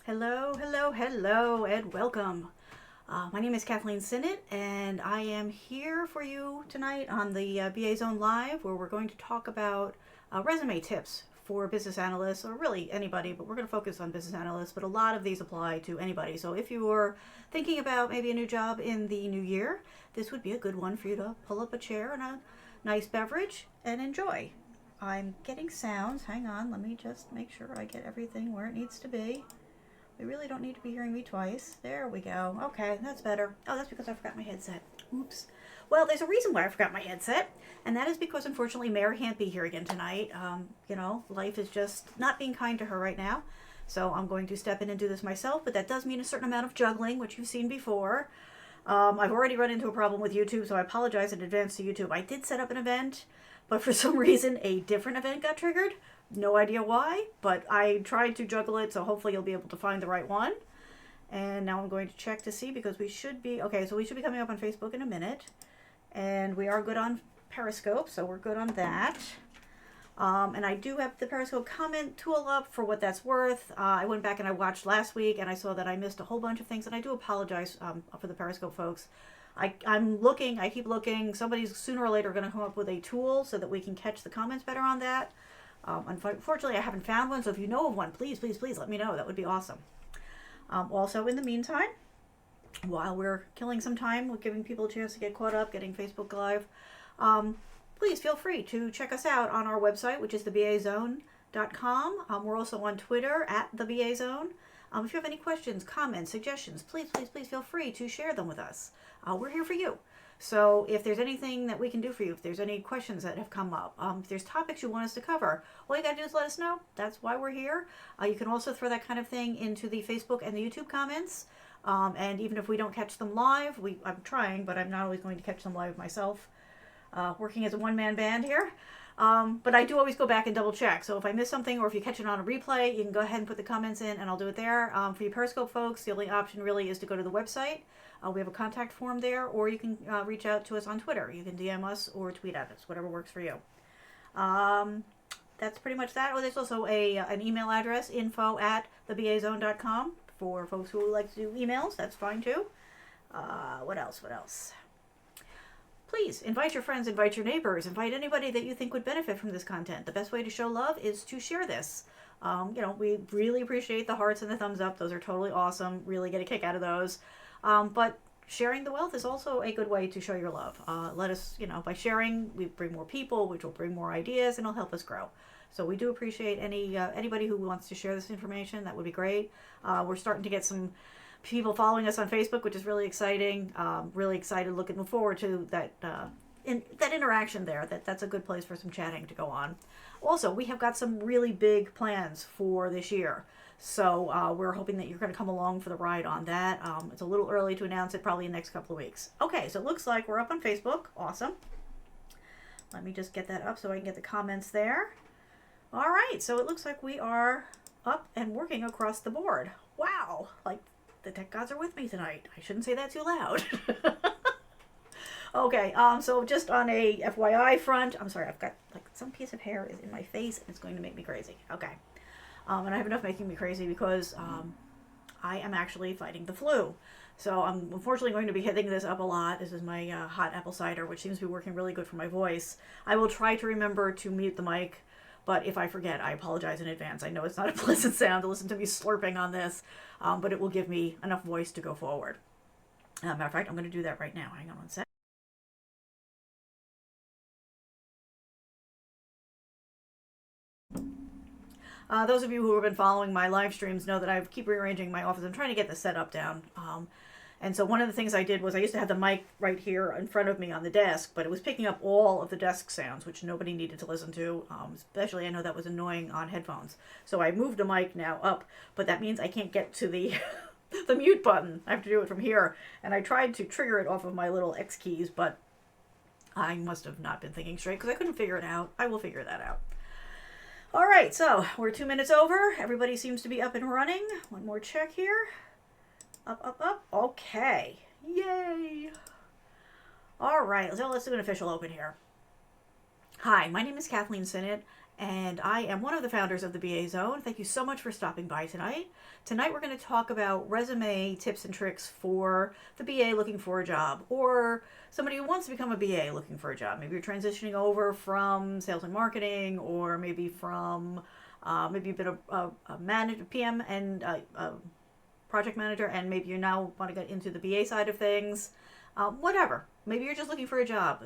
Hello, hello, hello, and welcome. My name is Kathleen Sinnott, and I am here for you tonight on the BA Zone Live, where we're going to talk about resume tips for business analysts, or really anybody, but we're going to focus on business analysts, but a lot of these apply to anybody. So if you are thinking about maybe a new job in the new year, this would be a good one for you to pull up a chair and a nice beverage and enjoy. I'm getting sounds. Hang on, let me just make sure I get everything where it needs to be. We really don't need to be hearing me twice. There we go. Okay, that's better. Oh, that's because I forgot my headset. Oops. Well, there's a reason why I forgot my headset, and that is because unfortunately Mary can't be here again tonight. Life is just not being kind to her right now. So I'm going to step in and do this myself, but that does mean a certain amount of juggling, which you've seen before. I've already run into a problem with YouTube, so I apologize in advance to YouTube. I did set up an event, but for some reason a different event got triggered. No idea why, but I tried to juggle it, so hopefully you'll be able to find the right one. And now I'm going to check to see, because we should be, okay, so we should be coming up on Facebook in a minute. And we are good on Periscope, so we're good on that. And I do have the Periscope comment tool up for what that's worth. I went back and I watched last week, and I saw that I missed a whole bunch of things, and I do apologize for the Periscope folks. I keep looking. Somebody's sooner or later going to come up with a tool so that we can catch the comments better on that. Unfortunately, I haven't found one, so if you know of one, please, please, please let me know. That would be awesome. Also, in the meantime, while we're killing some time with giving people a chance to get caught up, getting Facebook Live, please feel free to check us out on our website, which is thebazone.com. We're also on Twitter at thebazone. If you have any questions, comments, suggestions, please, please, please feel free to share them with us. We're here for you. So if there's anything that we can do for you, if there's any questions that have come up, if there's topics you want us to cover, all you got to do is let us know. That's why we're here. You can also throw that kind of thing into the Facebook and the YouTube comments. And even if we don't catch them live, I'm trying, but I'm not always going to catch them live myself, working as a one-man band here. But I do always go back and double check. So if I miss something, or if you catch it on a replay, you can go ahead and put the comments in and I'll do it there. For you Periscope folks, the only option really is to go to the website. We have a contact form there, or you can reach out to us on Twitter. You can DM us or tweet at us, whatever works for you. That's pretty much that. Oh, there's also an email address, info@thebazone.com, for folks who like to do emails. That's fine too. What else? Please invite your friends, invite your neighbors, invite anybody that you think would benefit from this content. The best way to show love is to share this. We really appreciate the hearts and the thumbs up. Those are totally awesome. Really get a kick out of those. But sharing the wealth is also a good way to show your love. Let us, by sharing, we bring more people, which will bring more ideas, and it'll help us grow. So we do appreciate anybody who wants to share this information. That would be great. We're starting to get some people following us on Facebook, which is really exciting. Really excited, looking forward to that that interaction there. That's a good place for some chatting to go on. Also, we have got some really big plans for this year. So we're hoping that you're going to come along for the ride on that. It's a little early to announce it, probably in the next couple of weeks. Okay, so it looks like we're up on Facebook. Awesome. Let me just get that up so I can get the comments there. All right, so it looks like we are up and working across the board. Wow, like the tech gods are with me tonight. I shouldn't say that too loud. Okay, so just on a FYI front, I'm sorry, I've got like some piece of hair is in my face and it's going to make me crazy. Okay. And I have enough making me crazy because I am actually fighting the flu. So I'm unfortunately going to be hitting this up a lot. This is my hot apple cider, which seems to be working really good for my voice. I will try to remember to mute the mic, but if I forget, I apologize in advance. I know it's not a pleasant sound to listen to me slurping on this, but it will give me enough voice to go forward. Matter of fact, I'm going to do that right now. Hang on one sec. Those of you who have been following my live streams know that I keep rearranging my office. I'm trying to get the setup down. And so one of the things I did was I used to have the mic right here in front of me on the desk, but it was picking up all of the desk sounds, which nobody needed to listen to. Especially I know that was annoying on headphones. So I moved the mic now up, but that means I can't get to the the mute button. I have to do it from here. And I tried to trigger it off of my little X keys, but I must have not been thinking straight because I couldn't figure it out. I will figure that out. All right, so we're 2 minutes over. Everybody seems to be up and running. One more check here. Up. Okay. Yay. All right, so let's do an official open here. Hi, my name is Kathleen Sinnott, and I am one of the founders of the BA Zone. Thank you so much for stopping by tonight. Tonight we're going to talk about resume tips and tricks for the BA looking for a job, or somebody who wants to become a BA looking for a job. Maybe you're transitioning over from sales and marketing, or maybe from maybe you've been a manager, PM, and a project manager, and maybe you now want to get into the BA side of things. Whatever. Maybe you're just looking for a job.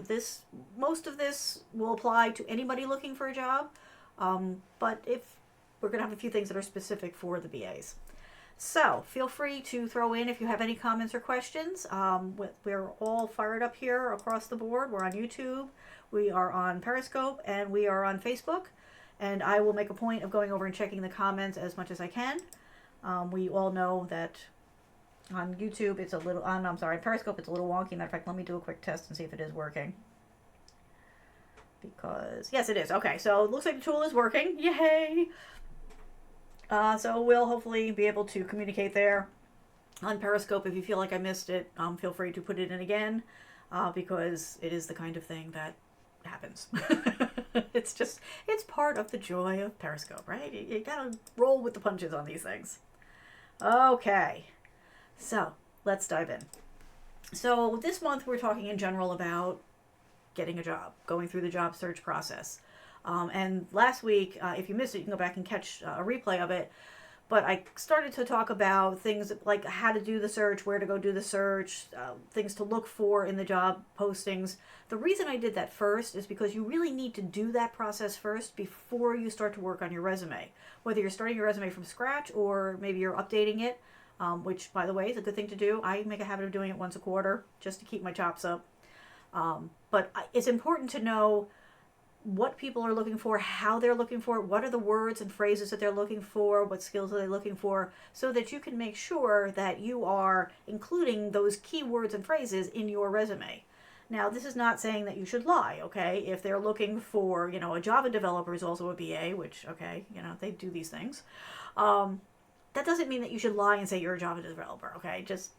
Most of this will apply to anybody looking for a job, but if we're going to have a few things that are specific for the BAs. So feel free to throw in if you have any comments or questions. We're all fired up here across the board. We're on YouTube, we are on Periscope, and we are on Facebook. And I will make a point of going over and checking the comments as much as I can. We all know that on YouTube it's a little, Periscope it's a little wonky. Matter of fact, let me do a quick test and see if it is working. Because, yes, it is. Okay, so it looks like the tool is working. Yay! So we'll hopefully be able to communicate there. On Periscope, if you feel like I missed it, feel free to put it in again, because it is the kind of thing that happens. It's part of the joy of Periscope, right? You gotta roll with the punches on these things. Okay, so let's dive in. So this month we're talking in general about getting a job, going through the job search process. And last week, if you missed it, you can go back and catch a replay of it. But I started to talk about things like how to do the search, where to go do the search, things to look for in the job postings. The reason I did that first is because you really need to do that process first before you start to work on your resume. Whether you're starting your resume from scratch or maybe you're updating it, which, by the way, is a good thing to do. I make a habit of doing it once a quarter just to keep my chops up. But it's important to know what people are looking for, how they're looking for it, what are the words and phrases that they're looking for, what skills are they looking for, so that you can make sure that you are including those key words and phrases in your resume. Now, this is not saying that you should lie, okay? If they're looking for, a Java developer is also a BA, which, okay, they do these things. That doesn't mean that you should lie and say you're a Java developer, okay? Just,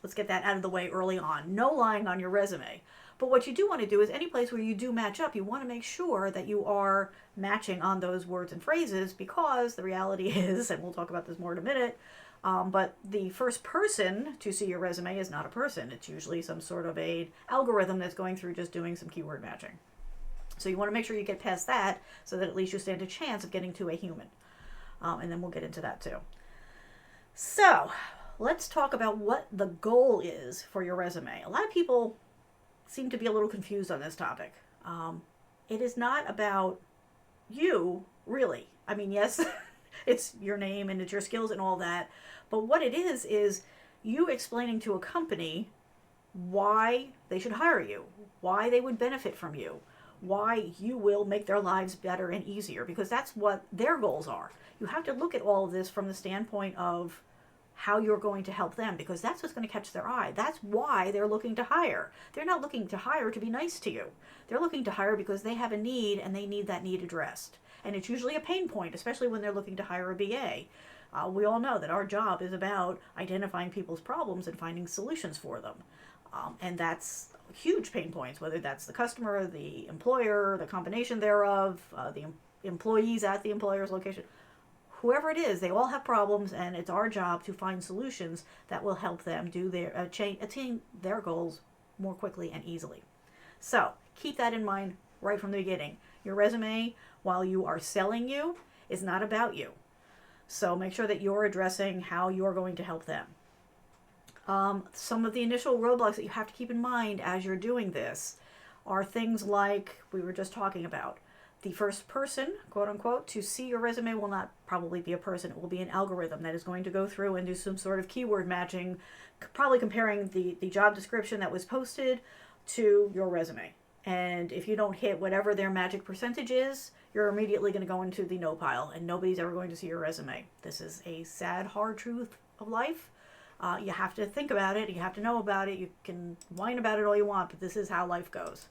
let's get that out of the way early on. No lying on your resume. But what you do want to do is any place where you do match up, you want to make sure that you are matching on those words and phrases, because the reality is, and we'll talk about this more in a minute, but the first person to see your resume is not a person. It's usually some sort of a algorithm that's going through just doing some keyword matching. So you want to make sure you get past that so that at least you stand a chance of getting to a human. And then we'll get into that too. So let's talk about what the goal is for your resume. A lot of people seem to be a little confused on this topic. It is not about you, really. I mean, yes, it's your name and it's your skills and all that, but what it is you explaining to a company why they should hire you, why they would benefit from you, why you will make their lives better and easier, because that's what their goals are. You have to look at all of this from the standpoint of how you're going to help them, because that's what's going to catch their eye. That's why they're looking to hire. They're not looking to hire to be nice to you. They're looking to hire because they have a need and they need that need addressed. And it's usually a pain point, especially when they're looking to hire a BA. We all know that our job is about identifying people's problems and finding solutions for them. And that's huge pain points, whether that's the customer, the employer, the combination thereof, the employees at the employer's location. Whoever it is, they all have problems, and it's our job to find solutions that will help them do attain their goals more quickly and easily. So keep that in mind right from the beginning. Your resume, while you are selling you, is not about you. So make sure that you're addressing how you're going to help them. Some of the initial roadblocks that you have to keep in mind as you're doing this are things like we were just talking about. The first person, quote unquote, to see your resume will not probably be a person. It will be an algorithm that is going to go through and do some sort of keyword matching, probably comparing the job description that was posted to your resume. And if you don't hit whatever their magic percentage is, you're immediately going to go into the no pile, and nobody's ever going to see your resume. This is a sad, hard truth of life. You have to think about it. You have to know about it. You can whine about it all you want, but this is how life goes.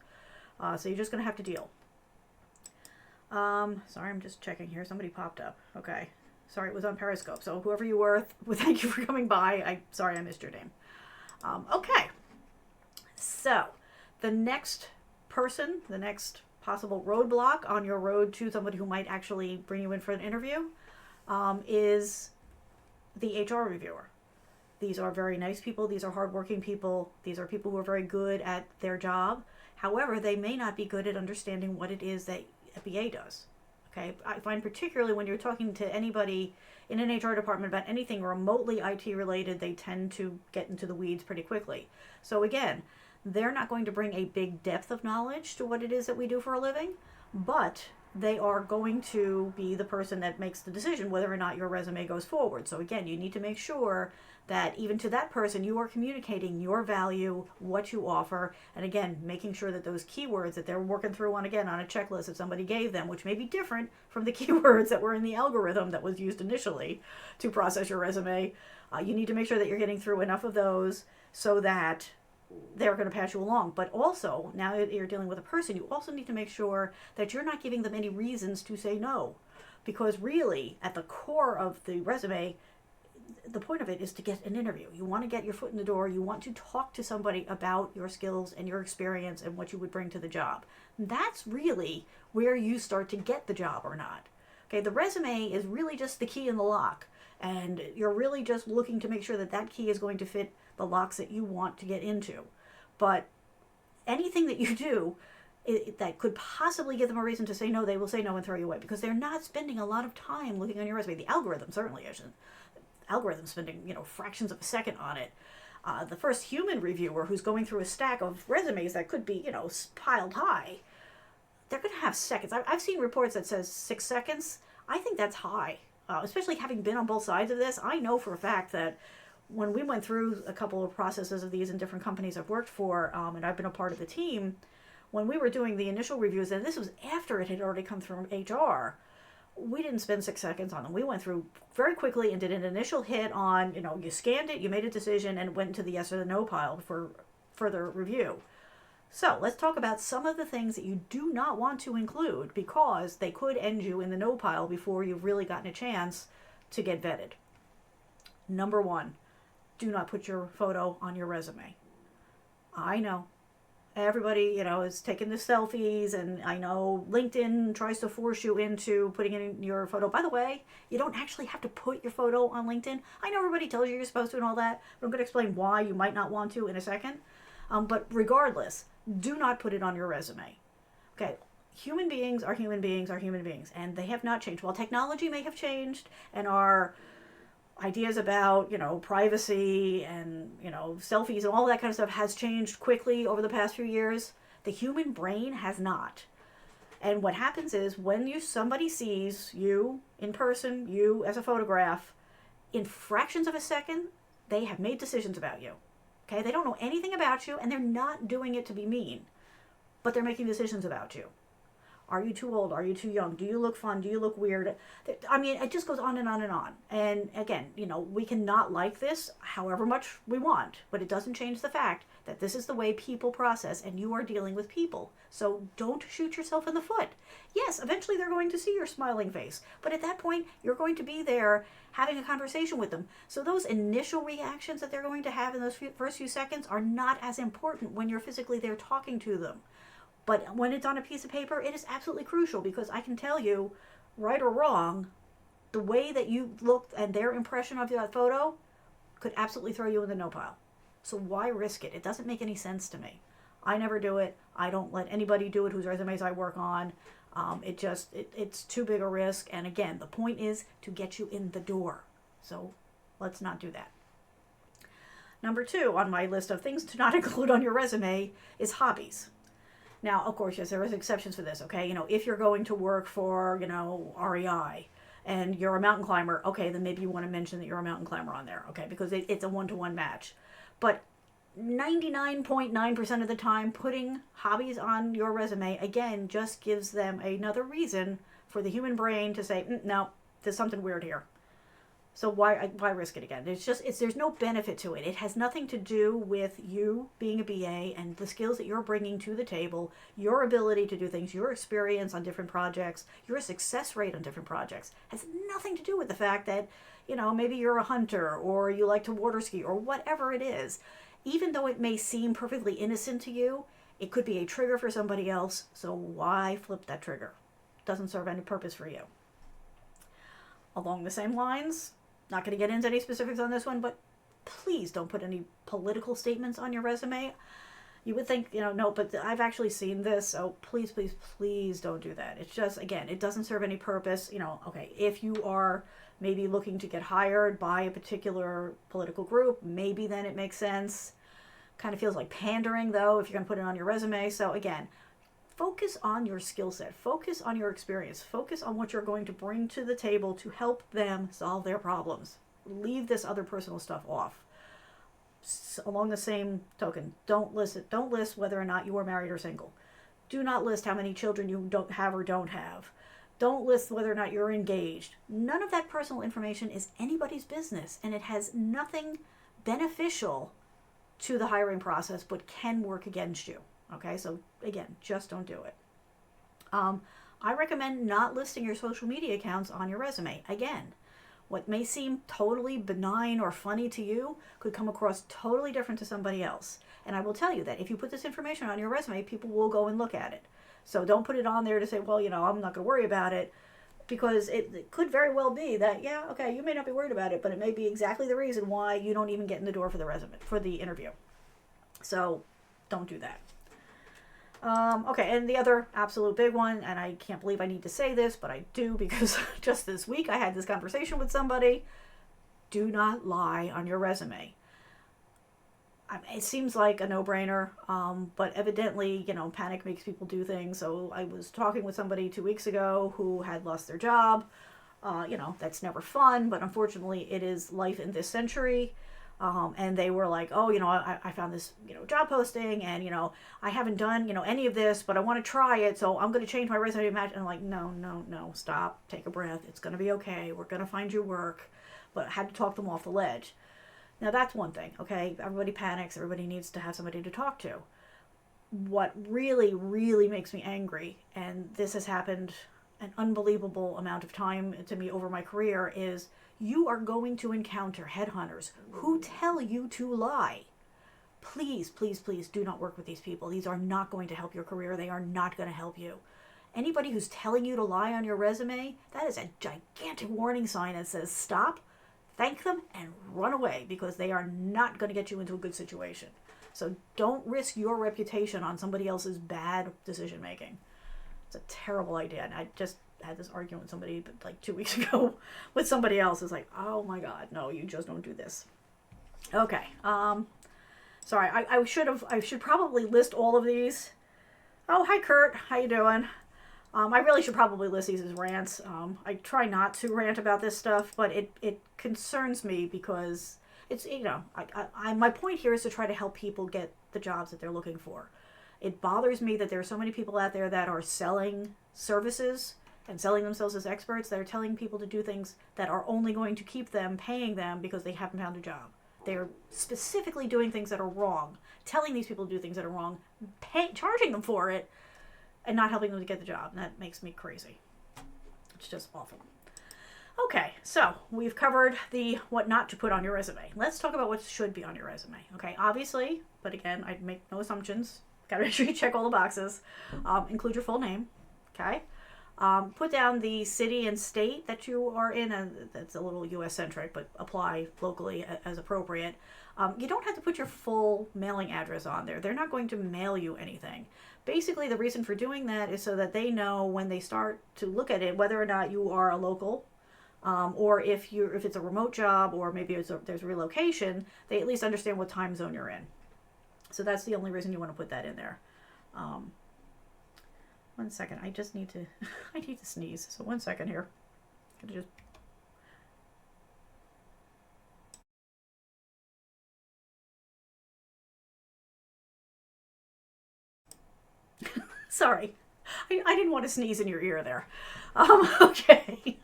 So you're just going to have to deal. Sorry, I'm just checking here. Somebody popped up. Okay. Sorry, it was on Periscope. So whoever you were, thank you for coming by. Sorry I missed your name. Okay. So the next person, the next possible roadblock on your road to somebody who might actually bring you in for an interview is the HR reviewer. These are very nice people. These are hardworking people. These are people who are very good at their job. However, they may not be good at understanding what it is that a BA does. Okay, I find particularly when you're talking to anybody in an HR department about anything remotely IT related, they tend to get into the weeds pretty quickly. So again, they're not going to bring a big depth of knowledge to what it is that we do for a living, but they are going to be the person that makes the decision whether or not your resume goes forward. So again, you need to make sure that even to that person, you are communicating your value, what you offer, and again, making sure that those keywords that they're working through on a checklist that somebody gave them, which may be different from the keywords that were in the algorithm that was used initially to process your resume, you need to make sure that you're getting through enough of those so that they're going to pass you along. But also, now that you're dealing with a person, you also need to make sure that you're not giving them any reasons to say no. Because really, at the core of the resume, the point of it is to get an interview. You want to get your foot in the door. You want to talk to somebody about your skills and your experience and what you would bring to the job. That's really where you start to get the job or not. Okay, the resume is really just the key in the lock. And you're really just looking to make sure that that key is going to fit the locks that you want to get into. But anything that you do that could possibly give them a reason to say no, they will say no and throw you away because they're not spending a lot of time looking on your resume. The algorithm certainly isn't. The algorithm spending, fractions of a second on it. The first human reviewer who's going through a stack of resumes that could be, piled high, they're going to have seconds. I've seen reports that says 6 seconds. I think that's high. Especially having been on both sides of this, I know for a fact that when we went through a couple of processes of these in different companies I've worked for, and I've been a part of the team, when we were doing the initial reviews, and this was after it had already come through HR, we didn't spend 6 seconds on them. We went through very quickly and did an initial hit on, you scanned it, you made a decision, and went into the yes or the no pile for further review. So let's talk about some of the things that you do not want to include because they could end you in the no pile before you've really gotten a chance to get vetted. Number 1, do not put your photo on your resume. I know everybody, is taking the selfies, and I know LinkedIn tries to force you into putting in your photo. By the way, you don't actually have to put your photo on LinkedIn. I know everybody tells you you're supposed to and all that, but I'm going to explain why you might not want to in a second. But regardless, do not put it on your resume. Okay, human beings are human beings are human beings, and they have not changed. While technology may have changed, and our ideas about, privacy and, selfies and all that kind of stuff has changed quickly over the past few years, the human brain has not. And what happens is when somebody sees you in person, you as a photograph, in fractions of a second, they have made decisions about you. Okay, they don't know anything about you, and they're not doing it to be mean, but they're making decisions about you. Are you too old? Are you too young? Do you look fun? Do you look weird? I mean, it just goes on and on and on. And again, we cannot like this however much we want, but it doesn't change the fact that this is the way people process, and you are dealing with people. So don't shoot yourself in the foot. Yes, eventually they're going to see your smiling face, but at that point, you're going to be there having a conversation with them. So those initial reactions that they're going to have in those first few seconds are not as important when you're physically there talking to them. But when it's on a piece of paper, it is absolutely crucial because I can tell you, right or wrong, the way that you looked and their impression of that photo could absolutely throw you in the no pile. So why risk it? It doesn't make any sense to me. I never do it. I don't let anybody do it whose resumes I work on. It's too big a risk. And again, the point is to get you in the door. So let's not do that. Number 2 on my list of things to not include on your resume is hobbies. Now, of course, yes, there is exceptions for this, okay? If you're going to work for, REI and you're a mountain climber, okay, then maybe you want to mention that you're a mountain climber on there, okay? Because it's a one-to-one match. But 99.9% of the time, putting hobbies on your resume, again, just gives them another reason for the human brain to say, no, there's something weird here. So why risk it again? There's no benefit to it. It has nothing to do with you being a BA and the skills that you're bringing to the table, your ability to do things, your experience on different projects, your success rate on different projects. It has nothing to do with the fact that, maybe you're a hunter or you like to water ski or whatever it is. Even though it may seem perfectly innocent to you, It could be a trigger for somebody else, so why flip that trigger? Doesn't serve any purpose for you. Along the same lines, not going to get into any specifics on this one, but please don't put any political statements on your resume. You would think, no, but I've actually seen this, so please, please, please don't do that. It's just, again, it doesn't serve any purpose. Okay, if you are maybe looking to get hired by a particular political group, maybe then it makes sense. Kind of feels like pandering, though, if you're going to put it on your resume. So again, focus on your skill set. Focus on your experience. Focus on what you're going to bring to the table to help them solve their problems. Leave this other personal stuff off. Along the same token, don't list whether or not you are married or single. Do not list how many children you don't have or don't have. Don't list whether or not you're engaged. None of that personal information is anybody's business, and it has nothing beneficial to the hiring process, but can work against you. Okay, so again, just don't do it. I recommend not listing your social media accounts on your resume. Again, what may seem totally benign or funny to you could come across totally different to somebody else. And I will tell you that if you put this information on your resume, people will go and look at it. So don't put it on there to say, well, I'm not going to worry about it, because it could very well be that, yeah, okay, you may not be worried about it, but it may be exactly the reason why you don't even get in the door for the interview. So don't do that. Okay, and the other absolute big one, and I can't believe I need to say this, but I do, because just this week I had this conversation with somebody. Do not lie on your resume. It seems like a no-brainer, but evidently, panic makes people do things. So I was talking with somebody 2 weeks ago who had lost their job. That's never fun, but unfortunately it is life in this century. And they were like, oh, I found this, job posting, and, I haven't done, any of this, but I want to try it. So I'm going to change my resume to match. And I'm like, no, stop, take a breath. It's going to be okay. We're going to find you work. But I had to talk them off the ledge. Now that's one thing. Okay. Everybody panics. Everybody needs to have somebody to talk to. What really, really makes me angry, and this has happened an unbelievable amount of time to me over my career, is you are going to encounter headhunters who tell you to lie. Please, please, please do not work with these people. These are not going to help your career. They are not going to help you. Anybody who's telling you to lie on your resume, that is a gigantic warning sign that says stop, thank them, and run away, because they are not going to get you into a good situation. So don't risk your reputation on somebody else's bad decision making. It's a terrible idea. And I just had this argument with somebody like 2 weeks ago with somebody else. It's like, oh my God, no, you just don't do this. Okay. Sorry, I should probably list all of these. Oh, hi Kurt, how you doing? I really should probably list these as rants. I try not to rant about this stuff, but it concerns me, because it's, my point here is to try to help people get the jobs that they're looking for. It bothers me that there are so many people out there that are selling services and selling themselves as experts, that are telling people to do things that are only going to keep them paying them because they haven't found a job. They're specifically doing things that are wrong, telling these people to do things that are wrong, charging them for it, and not helping them to get the job. And that makes me crazy. It's just awful. Okay, so we've covered the what not to put on your resume. Let's talk about what should be on your resume. Okay, obviously, but again, I'd make no assumptions. Got to make sure you check all the boxes. Include your full name. Okay. Put down the city and state that you are in, and that's a little U.S. centric, but apply locally as appropriate. You don't have to put your full mailing address on there. They're not going to mail you anything. Basically, the reason for doing that is so that they know when they start to look at it whether or not you are a local, or if it's a remote job, or maybe there's relocation. They at least understand what time zone you're in. So that's the only reason you want to put that in there. 1 second, I just need to, I need to sneeze. So 1 second here. I'm gonna just. Sorry, I didn't want to sneeze in your ear there. Okay.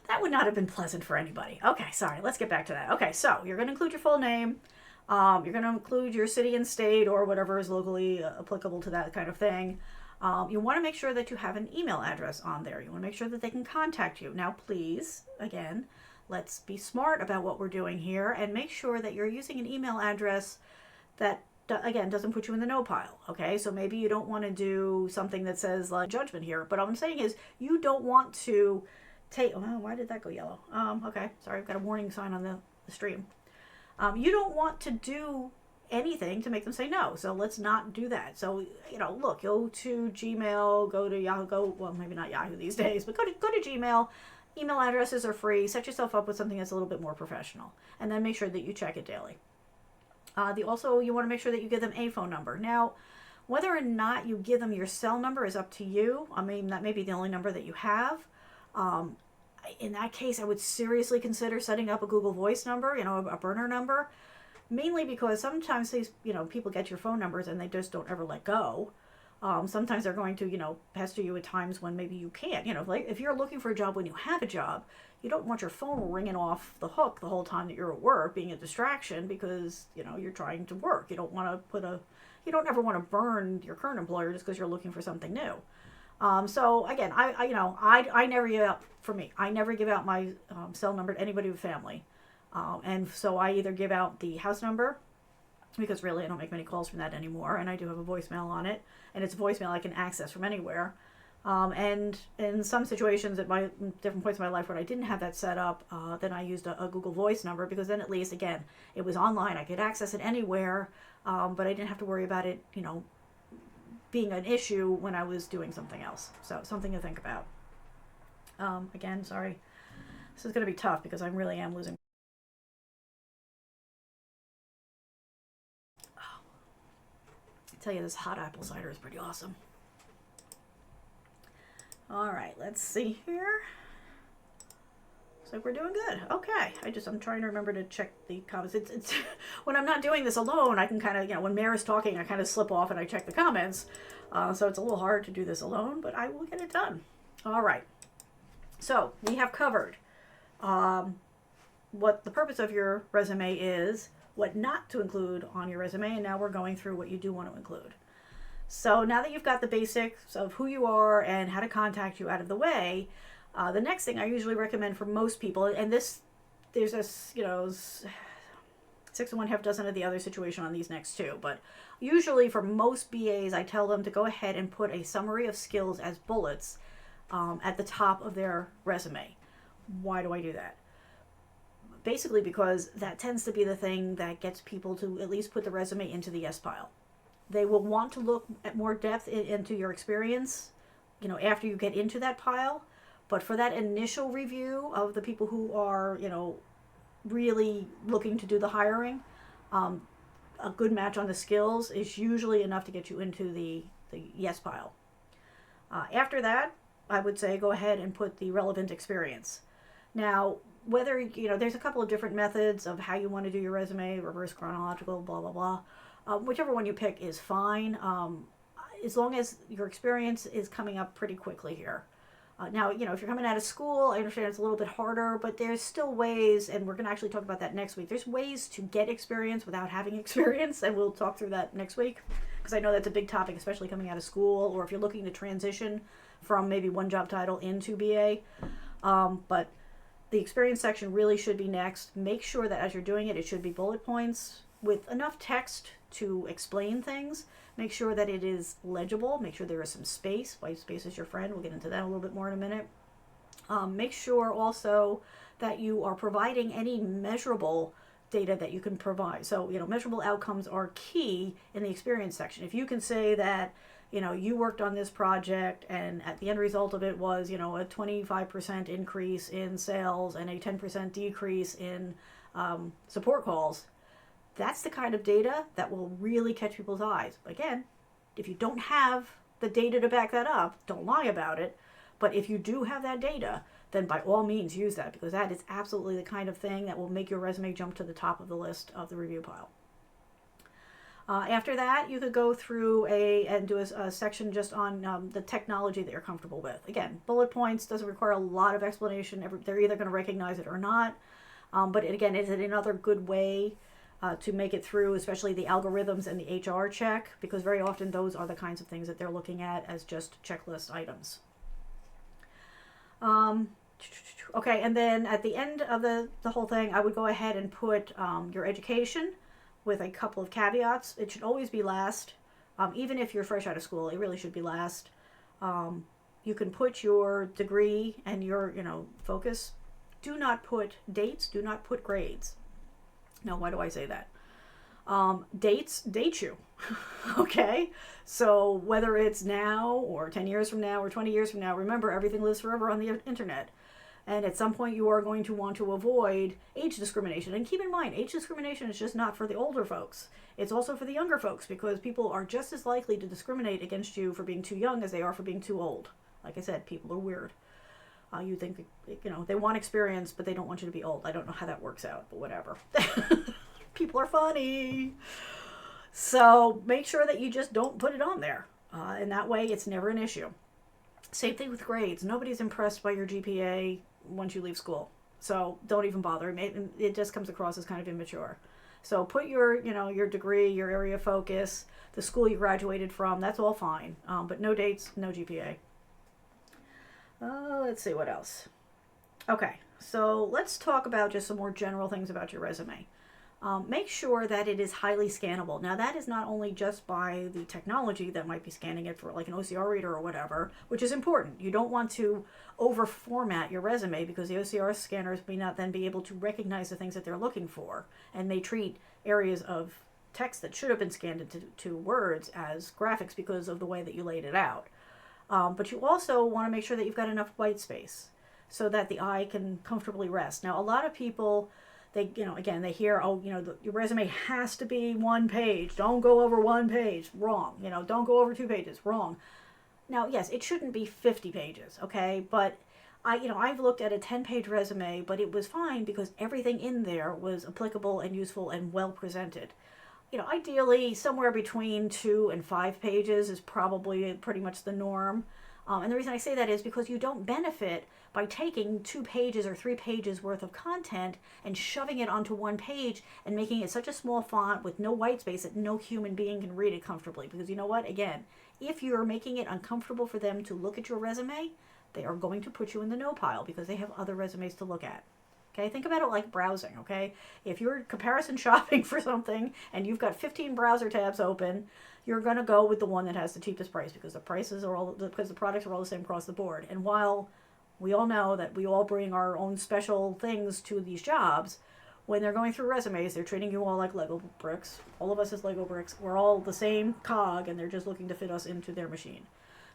That would not have been pleasant for anybody. Okay, sorry, let's get back to that. Okay, so you're going to include your full name. You're going to include your city and state, or whatever is locally applicable to that kind of thing. You want to make sure that you have an email address on there. You want to make sure that they can contact you. Now, please, again, let's be smart about what we're doing here and make sure that you're using an email address that again, doesn't put you in the no pile. Okay, so maybe you don't want to do something that says like judgment here, but what I'm saying is you don't want to take. Oh, why did that go yellow? Okay, sorry, I've got a warning sign on the stream. You don't want to do anything to make them say no, so let's not do that. So look, go to Gmail, go to Yahoo, well, maybe not Yahoo these days, but go to Gmail. Email addresses are free. Set yourself up with something that's a little bit more professional, and then make sure that you check it daily. Also, you want to make sure that you give them a phone number. Now, whether or not you give them your cell number is up to you. I mean, that may be the only number that you have. In that case, I would seriously consider setting up a Google Voice number, a burner number, mainly because sometimes these, people get your phone numbers and they just don't ever let go. Sometimes they're going to, pester you at times when maybe you can't. Like if you're looking for a job when you have a job, you don't want your phone ringing off the hook the whole time that you're at work, being a distraction because, you're trying to work. You don't ever want to burn your current employer just because you're looking for something new. So again, I never give out, for me, I never give out my cell number to anybody with family. And so I either give out the house number, because really I don't make many calls from that anymore, and I do have a voicemail on it, and it's a voicemail I can access from anywhere. And in some situations at my different points in my life when I didn't have that set up, then I used a Google Voice number, because then at least, again, it was online. I could access it anywhere, but I didn't have to worry about it, being an issue when I was doing something else. So something to think about. Again, sorry. This is going to be tough because I really am losing. I tell you, this hot apple cider is pretty awesome. All right, let's see here. Looks like we're doing good. Okay, I'm trying to remember to check the comments. It's when I'm not doing this alone, I can kind of, when Mary's talking, I kind of slip off and I check the comments. So it's a little hard to do this alone, but I will get it done. All right. So we have covered what the purpose of your resume is, what not to include on your resume, and now we're going through what you do want to include. So now that you've got the basics of who you are and how to contact you out of the way, the next thing I usually recommend for most people, and there's a 6 and 1/2 dozen of the other situation on these next two, but usually for most BAs, I tell them to go ahead and put a summary of skills as bullets at the top of their resume. Why do I do that? Basically because that tends to be the thing that gets people to at least put the resume into the yes pile. They will want to look at more depth into your experience, after you get into that pile. But for that initial review of the people who are, really looking to do the hiring, a good match on the skills is usually enough to get you into the yes pile. After that, I would say go ahead and put the relevant experience. Now, whether, there's a couple of different methods of how you want to do your resume, reverse chronological, blah, blah, blah. Whichever one you pick is fine, as long as your experience is coming up pretty quickly here. Now, if you're coming out of school, I understand it's a little bit harder, but there's still ways, and we're going to actually talk about that next week. There's ways to get experience without having experience, and we'll talk through that next week, because I know that's a big topic, especially coming out of school, or if you're looking to transition from maybe one job title into BA. But the experience section really should be next. Make sure that as you're doing it, it should be bullet points with enough text to explain things. Make sure that it is legible. Make sure there is some space. White space is your friend. We'll get into that a little bit more in a minute. Make sure also that you are providing any measurable data that you can provide. So, measurable outcomes are key in the experience section. If you can say that, you worked on this project and at the end result of it was, a 25% increase in sales and a 10% decrease in support calls, that's the kind of data that will really catch people's eyes. Again, if you don't have the data to back that up, don't lie about it. But if you do have that data, then by all means use that, because that is absolutely the kind of thing that will make your resume jump to the top of the list of the review pile. After that, you could go through and do a section just on the technology that you're comfortable with. Again, bullet points doesn't require a lot of explanation. They're either going to recognize it or not. But again, is it another good way to make it through, especially the algorithms and the HR check, because very often those are the kinds of things that they're looking at as just checklist items. Okay, and then at the end of the whole thing, I would go ahead and put your education, with a couple of caveats. It should always be last. Even if you're fresh out of school, it really should be last. You can put your degree and your, focus. Do not put dates. Do not put grades. Now, why do I say that? Dates date you. Okay? So whether it's now or 10 years from now or 20 years from now, remember, everything lives forever on the internet. And at some point you are going to want to avoid age discrimination. And keep in mind, age discrimination is just not for the older folks. It's also for the younger folks, because people are just as likely to discriminate against you for being too young as they are for being too old. Like I said, people are weird. You think, they want experience, but they don't want you to be old. I don't know how that works out, but whatever. People are funny. So make sure that you just don't put it on there. And that way it's never an issue. Same thing with grades. Nobody's impressed by your GPA once you leave school. So don't even bother. It just comes across as kind of immature. So put your degree, your area of focus, the school you graduated from, that's all fine. But no dates, no GPA. Let's see what else. Okay, so let's talk about just some more general things about your resume. Make sure that it is highly scannable. Now, that is not only just by the technology that might be scanning it for like an OCR reader or whatever, which is important. You don't want to over format your resume, because the OCR scanners may not then be able to recognize the things that they're looking for, and may treat areas of text that should have been scanned into words as graphics because of the way that you laid it out. But you also want to make sure that you've got enough white space so that the eye can comfortably rest. Now, a lot of people, they hear, your resume has to be 1 page. Don't go over 1 page. Wrong. Don't go over 2 pages. Wrong. Now, yes, it shouldn't be 50 pages, okay? But I've looked at a 10-page resume, but it was fine because everything in there was applicable and useful and well presented. Ideally, somewhere between 2 and 5 pages is probably pretty much the norm. And the reason I say that is because you don't benefit by taking 2 pages or 3 pages worth of content and shoving it onto 1 page and making it such a small font with no white space that no human being can read it comfortably. Because you know what? Again, if you're making it uncomfortable for them to look at your resume, they are going to put you in the no pile because they have other resumes to look at. Okay, think about it like browsing, okay? If you're comparison shopping for something and you've got 15 browser tabs open, you're going to go with the one that has the cheapest price because the products are all the same across the board. And while we all know that we all bring our own special things to these jobs, when they're going through resumes, they're treating you all like Lego bricks. All of us as Lego bricks. We're all the same cog, and they're just looking to fit us into their machine.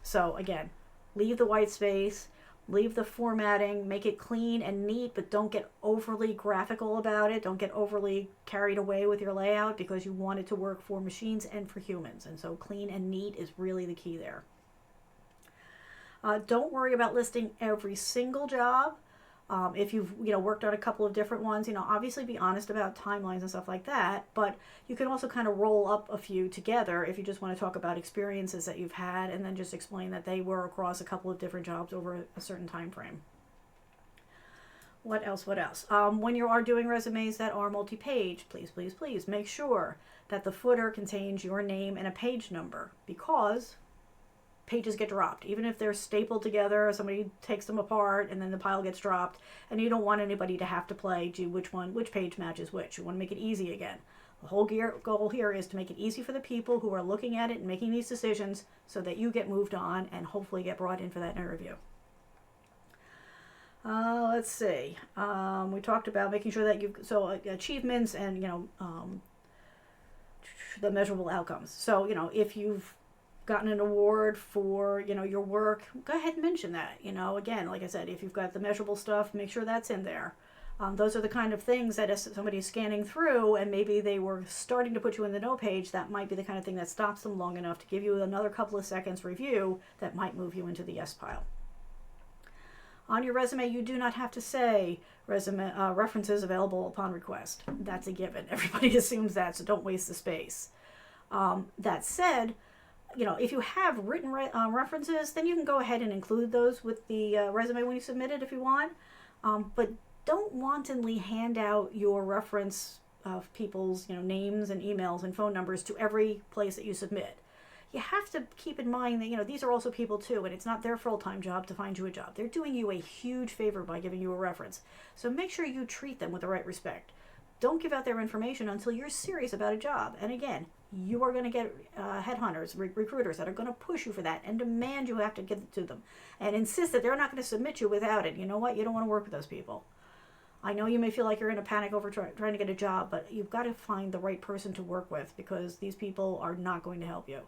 So again, leave the white space. Leave the formatting, make it clean and neat, but don't get overly graphical about it. Don't get overly carried away with your layout because you want it to work for machines and for humans. And so clean and neat is really the key there. Don't worry about listing every single job. If you've worked on a couple of different ones, obviously be honest about timelines and stuff like that, but you can also kind of roll up a few together if you just want to talk about experiences that you've had and then just explain that they were across a couple of different jobs over a certain time frame. What else? When you are doing resumes that are multi-page, please make sure that the footer contains your name and a page number, because pages get dropped. Even if they're stapled together, somebody takes them apart and then the pile gets dropped, and you don't want anybody to have to play which page matches which. You want to make it easy again. The whole goal here is to make it easy for the people who are looking at it and making these decisions so that you get moved on and hopefully get brought in for that interview. Let's see. We talked about making sure that achievements and, the measurable outcomes. So, if you've gotten an award for your work, go ahead and mention that. Again, like I said, if you've got the measurable stuff, make sure that's in there. Those are the kind of things that if somebody's scanning through and maybe they were starting to put you in the no page, that might be the kind of thing that stops them long enough to give you another couple of seconds review that might move you into the yes pile. On your resume, you do not have to say references available upon request. That's a given. Everybody assumes that, so don't waste the space. That said, if you have written references, then you can go ahead and include those with the resume when you submit it if you want. But don't wantonly hand out your reference of people's names and emails and phone numbers to every place that you submit. You have to keep in mind that these are also people too, and it's not their full-time job to find you a job. They're doing you a huge favor by giving you a reference. So make sure you treat them with the right respect. Don't give out their information until you're serious about a job. And again, you are going to get headhunters, recruiters that are going to push you for that and demand you have to give it to them and insist that they're not going to submit you without it. You know what? You don't want to work with those people. I know you may feel like you're in a panic over trying to get a job, but you've got to find the right person to work with, because these people are not going to help you.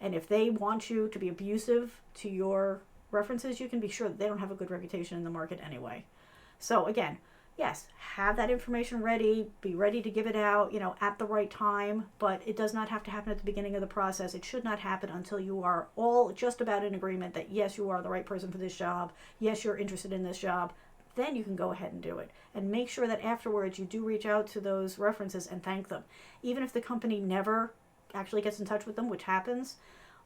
And if they want you to be abusive to your references, you can be sure that they don't have a good reputation in the market anyway. So again, yes, have that information ready, be ready to give it out, at the right time, but it does not have to happen at the beginning of the process. It should not happen until you are all just about in agreement that yes, you are the right person for this job. Yes, you're interested in this job. Then you can go ahead and do it. And make sure that afterwards you do reach out to those references and thank them. Even if the company never actually gets in touch with them, which happens,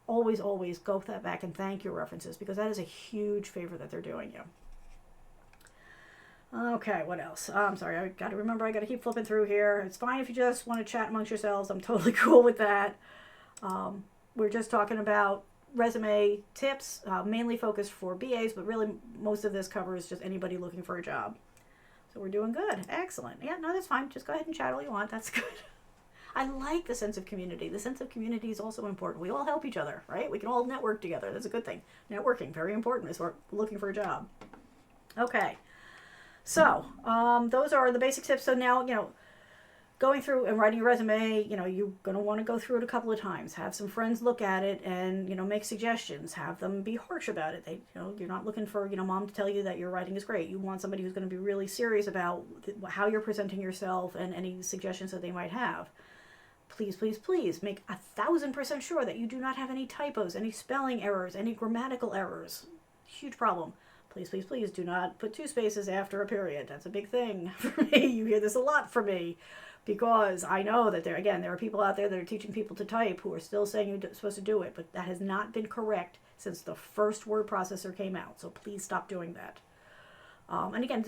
always go back and thank your references, because that is a huge favor that they're doing you. Okay, what else? I'm sorry, I got to keep flipping through here. It's fine if you just want to chat amongst yourselves. I'm totally cool with that. We're just talking about resume tips, mainly focused for BAs, but really most of this covers just anybody looking for a job. So we're doing good. Excellent. Yeah, no, that's fine. Just go ahead and chat all you want. That's good. I like the sense of community. The sense of community is also important. We all help each other, right? We can all network together. That's a good thing. Networking, very important as we're looking for a job. Okay. So, those are the basic tips. So now, going through and writing your resume, you're going to want to go through it a couple of times. Have some friends look at it and, make suggestions. Have them be harsh about it. You're not looking for, mom to tell you that your writing is great. You want somebody who's going to be really serious about how you're presenting yourself and any suggestions that they might have. Please, please, please make 1,000% sure that you do not have any typos, any spelling errors, any grammatical errors. Huge problem. Please, please, please do not put 2 spaces after a period. That's a big thing for me. You hear this a lot from me, because I know that there are people out there that are teaching people to type who are still saying you're supposed to do it, but that has not been correct since the first word processor came out. So please stop doing that. And again,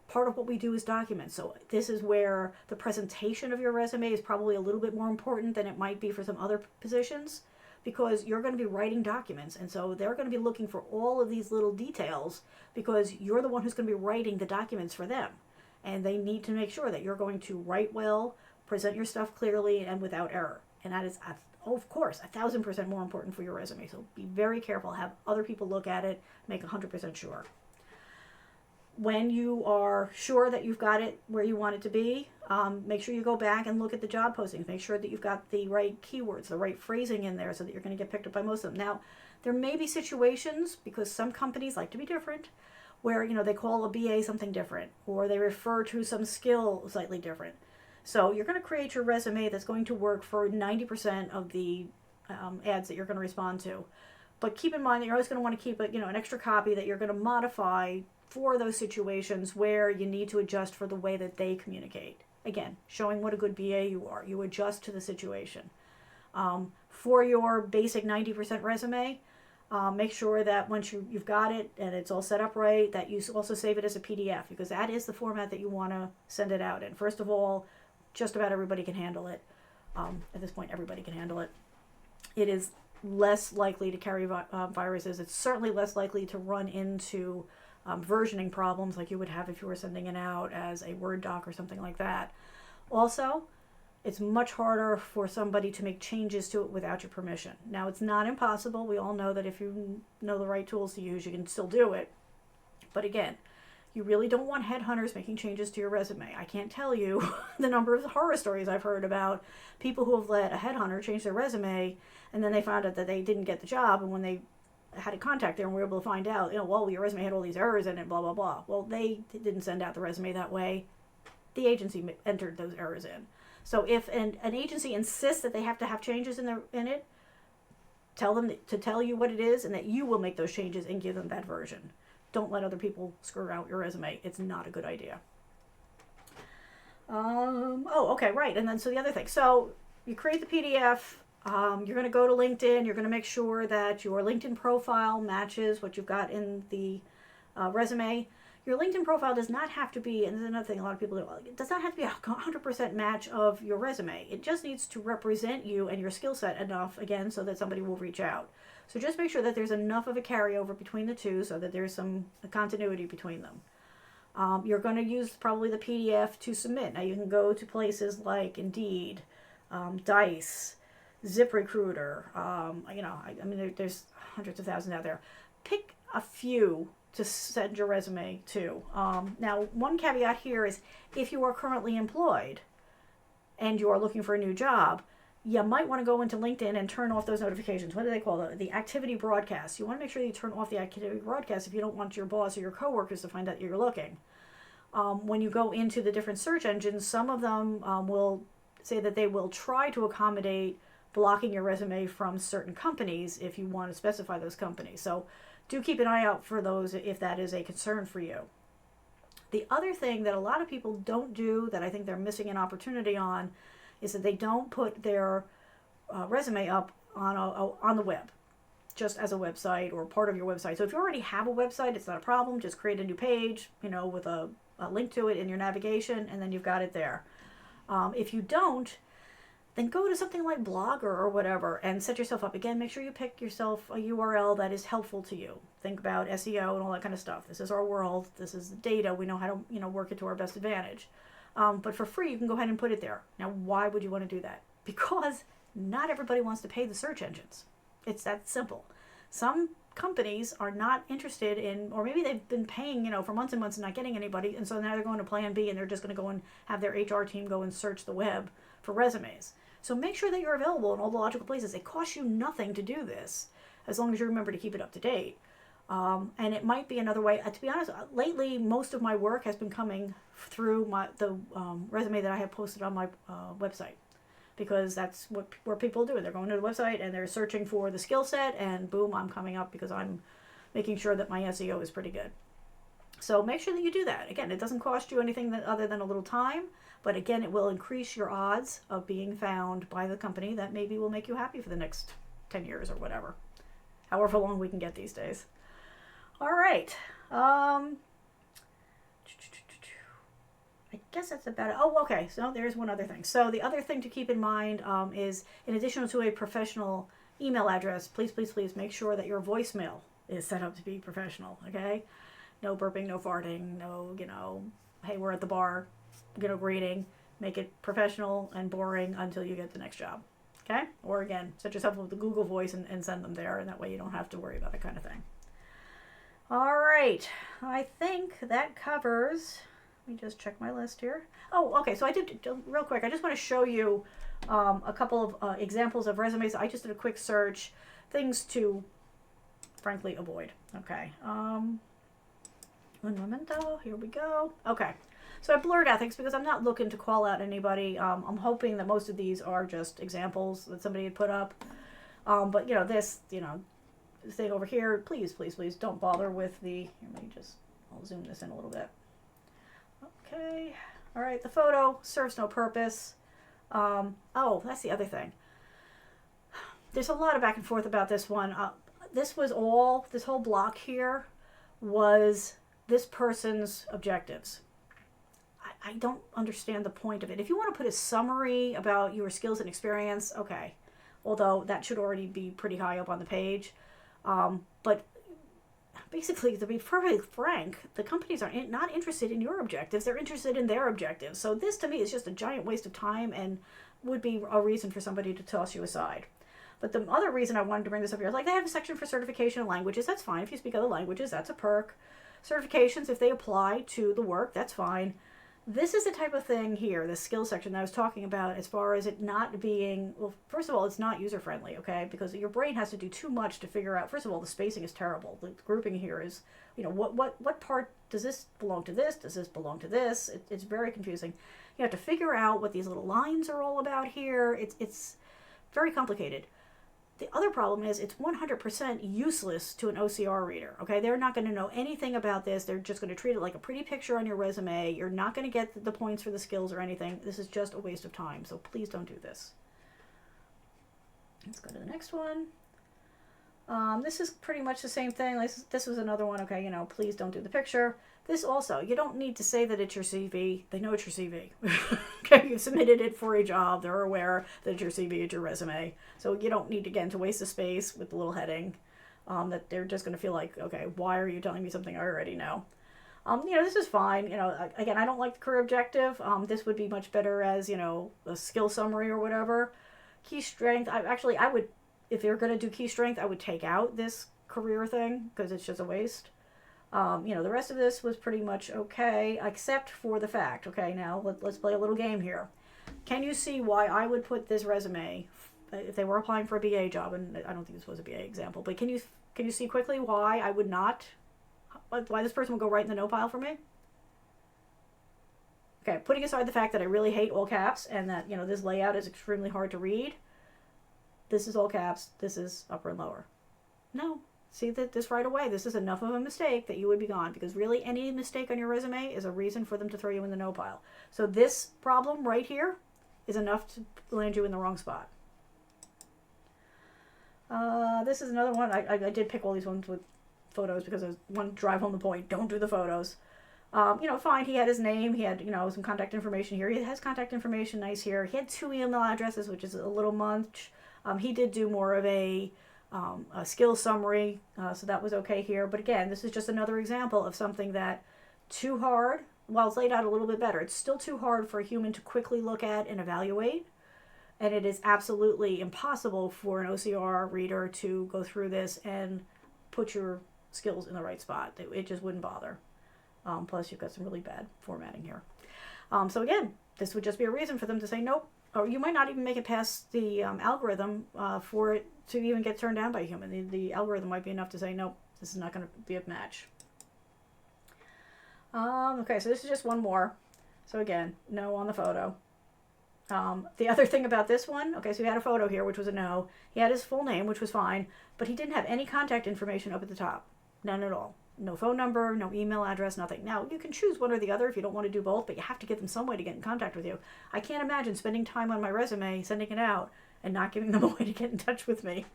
part of what we do is documents. So this is where the presentation of your resume is probably a little bit more important than it might be for some other positions, because you're going to be writing documents. And so they're going to be looking for all of these little details, because you're the one who's going to be writing the documents for them. And they need to make sure that you're going to write well, present your stuff clearly and without error. And that is, of course, 1,000% more important for your resume. So be very careful. Have other people look at it. Make 100% sure. When you are sure that you've got it where you want it to be, make sure you go back and look at the job postings. Make sure that you've got the right keywords, the right phrasing in there, so that you're going to get picked up by most of them. Now, there may be situations, because some companies like to be different, where they call a BA something different, or they refer to some skill slightly different. So you're going to create your resume that's going to work for 90% of the ads that you're going to respond to. But keep in mind that you're always going to want to keep an extra copy that you're going to modify for those situations where you need to adjust for the way that they communicate. Again, showing what a good BA you are. You adjust to the situation. For your basic 90% resume, make sure that once you've got it and it's all set up right, that you also save it as a PDF, because that is the format that you want to send it out in. First of all, just about everybody can handle it. At this point, everybody can handle it. It is less likely to carry viruses. It's certainly less likely to run into versioning problems like you would have if you were sending it out as a Word doc or something like that. Also, it's much harder for somebody to make changes to it without your permission. Now, it's not impossible. We all know that if you know the right tools to use, you can still do it. But again, you really don't want headhunters making changes to your resume. I can't tell you the number of horror stories I've heard about people who have let a headhunter change their resume, and then they found out that they didn't get the job, and when they had a contact there and we were able to find out, well, your resume had all these errors in it, blah, blah, blah. Well, they didn't send out the resume that way. The agency entered those errors in. So if an agency insists that they have to have changes in it, tell them to tell you what it is and that you will make those changes and give them that version. Don't let other people screw out your resume. It's not a good idea. Okay, right. And then so the other thing. So you create the PDF. You're going to go to LinkedIn. You're going to make sure that your LinkedIn profile matches what you've got in the resume. Your LinkedIn profile does not have to be, and this is another thing a lot of people do, it does not have to be a 100% match of your resume. It just needs to represent you and your skill set enough, again, so that somebody will reach out. So just make sure that there's enough of a carryover between the two so that there's some continuity between them. You're going to use probably the PDF to submit. Now you can go to places like Indeed, Dice, ZipRecruiter. I mean, there's hundreds of thousands out there. Pick a few to send your resume to. Now, one caveat here is if you are currently employed and you are looking for a new job, you might want to go into LinkedIn and turn off those notifications. What do they call it? The activity broadcast. You want to make sure you turn off the activity broadcast if you don't want your boss or your coworkers to find out you're looking. When you go into the different search engines, some of them will say that they will try to accommodate blocking your resume from certain companies if you want to specify those companies. So do keep an eye out for those if that is a concern for you. The other thing that a lot of people don't do that I think they're missing an opportunity on is that they don't put their resume up on the web, just as a website or part of your website. So if you already have a website, it's not a problem. Just create a new page, with a link to it in your navigation, and then you've got it there. If you don't, then go to something like Blogger or whatever and set yourself up. Again, make sure you pick yourself a URL that is helpful to you. Think about SEO and all that kind of stuff. This is our world. This is the data. We know how to work it to our best advantage. But for free, you can go ahead and put it there. Now, why would you want to do that? Because not everybody wants to pay the search engines. It's that simple. Some companies are not interested in, or maybe they've been paying, for months and months and not getting anybody, and so now they're going to plan B and they're just going to go and have their HR team go and search the web for resumes. So make sure that you're available in all the logical places. It costs you nothing to do this, as long as you remember to keep it up to date. And it might be another way. To be honest, lately most of my work has been coming through the resume that I have posted on my website, because that's where people do it. They're going to the website and they're searching for the skill set, and boom, I'm coming up because I'm making sure that my SEO is pretty good. So make sure that you do that. Again, it doesn't cost you anything other than a little time, but again, it will increase your odds of being found by the company that maybe will make you happy for the next 10 years or whatever, however long we can get these days. All right. I guess that's about it. Oh, okay. So there's one other thing. So the other thing to keep in mind is, in addition to a professional email address, please make sure that your voicemail is set up to be professional. Okay. No burping, no farting, no, hey, we're at the bar, greeting. Make it professional and boring until you get the next job. Okay. Or again, set yourself up with the Google Voice and send them there, and that way you don't have to worry about that kind of thing. All right, I think that covers, let me just check my list here. Oh, okay, so I did, real quick, I just want to show you a couple of examples of resumes. I just did a quick search, things to, frankly, avoid. Okay, un momento, here we go. Okay, so I blurred out things because I'm not looking to call out anybody. I'm hoping that most of these are just examples that somebody had put up. But, this thing over here, please don't bother with I'll zoom this in a little bit. Okay, all right, the photo serves no purpose. Oh, that's the other thing. There's a lot of back and forth about this one. This whole block here was this person's objectives. I don't understand the point of it. If you want to put a summary about your skills and experience, okay, although that should already be pretty high up on the page. But basically, to be perfectly frank, the companies are not interested in your objectives. They're interested in their objectives. So this, to me, is just a giant waste of time and would be a reason for somebody to toss you aside. But the other reason I wanted to bring this up here is, they have a section for certification in languages. That's fine. If you speak other languages, that's a perk. Certifications, if they apply to the work, that's fine. This is the type of thing here, the skills section that I was talking about, as far as it not being, well, first of all, it's not user-friendly, okay? Because your brain has to do too much to figure out. First of all, the spacing is terrible. The grouping here is, what part does this belong to this? Does this belong to this? It's very confusing. You have to figure out what these little lines are all about here. It's very complicated. The other problem is it's 100% useless to an OCR reader, okay? They're not going to know anything about this. They're just going to treat it like a pretty picture on your resume. You're not going to get the points for the skills or anything. This is just a waste of time, so please don't do this. Let's go to the next one. This is pretty much the same thing. This was another one, okay, please don't do the picture. This also, you don't need to say that it's your CV. They know it's your CV. Okay, you submitted it for a job. They're aware that it's your CV, it's your resume. So you don't need, again, to waste the space with the little heading that they're just going to feel like, okay, why are you telling me something I already know? This is fine. Again, I don't like the career objective. This would be much better as, a skill summary or whatever. Key strength, I would, if you're going to do key strength, I would take out this career thing because it's just a waste. The rest of this was pretty much okay, except for the fact. Okay, now let's play a little game here. Can you see why I would put this resume, if they were applying for a BA job, and I don't think this was a BA example, but can you see quickly why I would not, why this person would go right in the no pile for me? Okay, putting aside the fact that I really hate all caps and that, this layout is extremely hard to read, this is all caps, this is upper and lower. No. See that this right away, this is enough of a mistake that you would be gone, because really any mistake on your resume is a reason for them to throw you in the no pile. So this problem right here is enough to land you in the wrong spot. This is another one. I did pick all these ones with photos because I want to drive home the point. Don't do the photos. Fine. He had his name. He had, some contact information here. He has contact information nice here. He had 2 email addresses, which is a little much. He did do more of a skill summary, so that was okay here. But again, this is just another example of something that too hard, while it's laid out a little bit better, it's still too hard for a human to quickly look at and evaluate. And it is absolutely impossible for an OCR reader to go through this and put your skills in the right spot. It just wouldn't bother. Plus, you've got some really bad formatting here. So again, this would just be a reason for them to say nope. Or you might not even make it past the algorithm for it to even get turned down by a human. The algorithm might be enough to say, nope, this is not going to be a match. Okay, so this is just one more. So again, no on the photo. The other thing about this one, okay, so he had a photo here, which was a no. He had his full name, which was fine, but he didn't have any contact information up at the top. None at all. No phone number, no email address, nothing. Now, you can choose one or the other if you don't want to do both, but you have to give them some way to get in contact with you. I can't imagine spending time on my resume, sending it out, and not giving them a way to get in touch with me.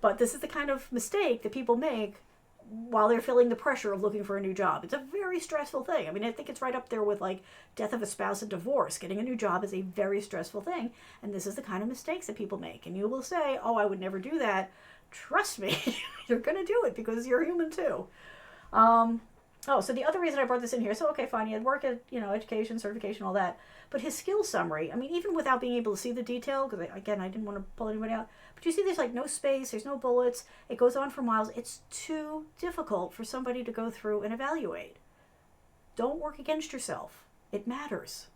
But this is the kind of mistake that people make while they're feeling the pressure of looking for a new job. It's a very stressful thing. I mean, I think it's right up there with like death of a spouse and divorce. Getting a new job is a very stressful thing, and this is the kind of mistakes that people make. And you will say, oh, I would never do that. Trust me, you're going to do it because you're human too. So the other reason I brought this in here, so okay, fine, he had work at, education, certification, all that. But his skill summary, I mean, even without being able to see the detail, because I didn't want to pull anybody out, but you see there's like no space, there's no bullets, it goes on for miles. It's too difficult for somebody to go through and evaluate. Don't work against yourself. It matters.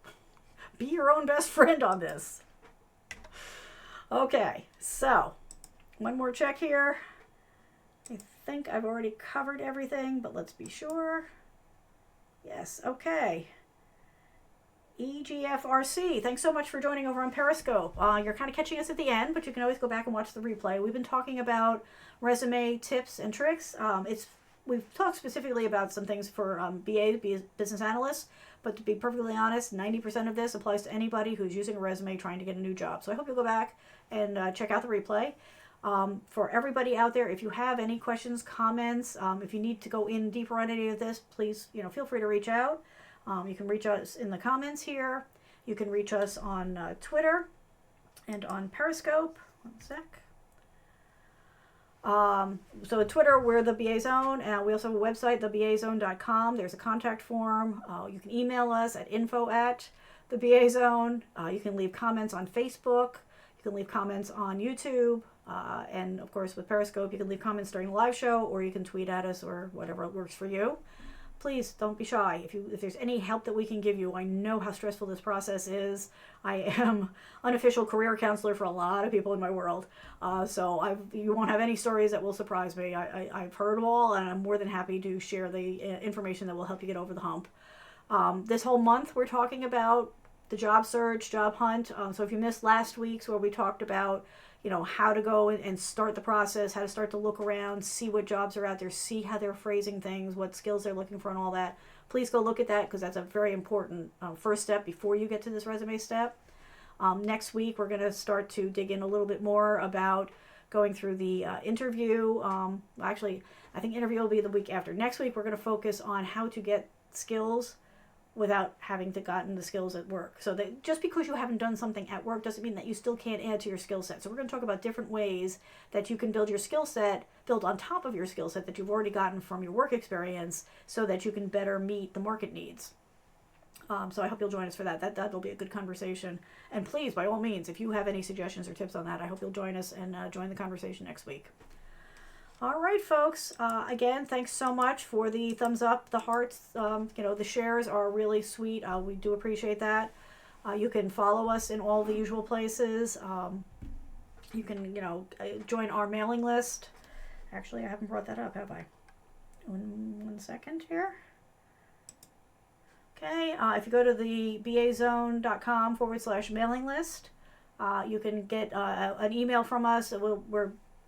Be your own best friend on this. Okay, so one more check here. I think I've already covered everything, but let's be sure. Yes, okay. EGFRC, thanks so much for joining over on Periscope. You're kind of catching us at the end, but you can always go back and watch the replay. We've been talking about resume tips and tricks. We've talked specifically about some things for BA, business analysts, but to be perfectly honest, 90% of this applies to anybody who's using a resume trying to get a new job. So I hope you'll go back and check out the replay. For everybody out there, if you have any questions, comments, if you need to go in deeper on any of this, please, feel free to reach out. You can reach us in the comments here. You can reach us on Twitter and on Periscope. One sec. So at Twitter, we're the BA Zone, and we also have a website, thebazone.com. There's a contact form. You can email us at info@thebazone. You can leave comments on Facebook. You can leave comments on YouTube. And of course, with Periscope, you can leave comments during the live show, or you can tweet at us, or whatever works for you. Please don't be shy. If there's any help that we can give you, I know how stressful this process is. I am unofficial career counselor for a lot of people in my world, so you won't have any stories that will surprise me. I've heard them all, and I'm more than happy to share the information that will help you get over the hump. This whole month, we're talking about the job search, job hunt. So if you missed last week's where we talked about how to go and start the process, how to start to look around, see what jobs are out there, see how they're phrasing things, what skills they're looking for and all that. Please go look at that because that's a very important first step before you get to this resume step. Next week, we're going to start to dig in a little bit more about going through the interview. Actually, I think interview will be the week after. Next week, we're going to focus on how to get skills without having to gotten the skills at work. So that just because you haven't done something at work doesn't mean that you still can't add to your skill set. So we're going to talk about different ways that you can build your skill set, build on top of your skill set that you've already gotten from your work experience, so that you can better meet the market needs. So I hope you'll join us for that. That'll be a good conversation. And please, by all means, if you have any suggestions or tips on that, I hope you'll join us and join the conversation next week. All right, folks. Again, thanks so much for the thumbs up, the hearts. The shares are really sweet. We do appreciate that. You can follow us in all the usual places. You can, join our mailing list. Actually, I haven't brought that up, have I? One second here. Okay, if you go to the bazone.com/mailing list, you can get an email from us.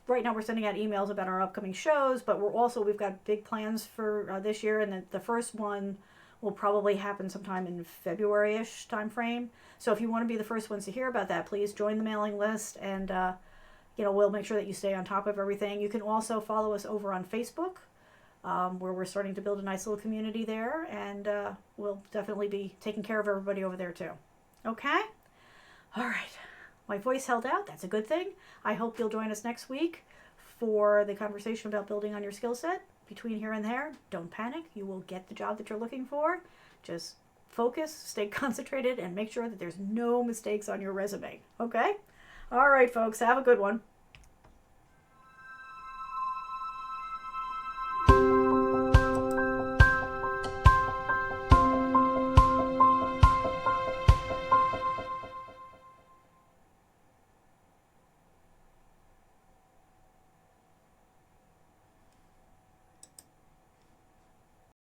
Right now we're sending out emails about our upcoming shows, but we've got big plans for this year, and the first one will probably happen sometime in February-ish time frame. So if you want to be the first ones to hear about that, please join the mailing list, and we'll make sure that you stay on top of everything. You can also follow us over on Facebook, where we're starting to build a nice little community there, and we'll definitely be taking care of everybody over there too. Okay? All right. My voice held out. That's a good thing. I hope you'll join us next week for the conversation about building on your skill set. Between here and there, don't panic. You will get the job that you're looking for. Just focus, stay concentrated, and make sure that there's no mistakes on your resume. Okay? All right, folks. Have a good one.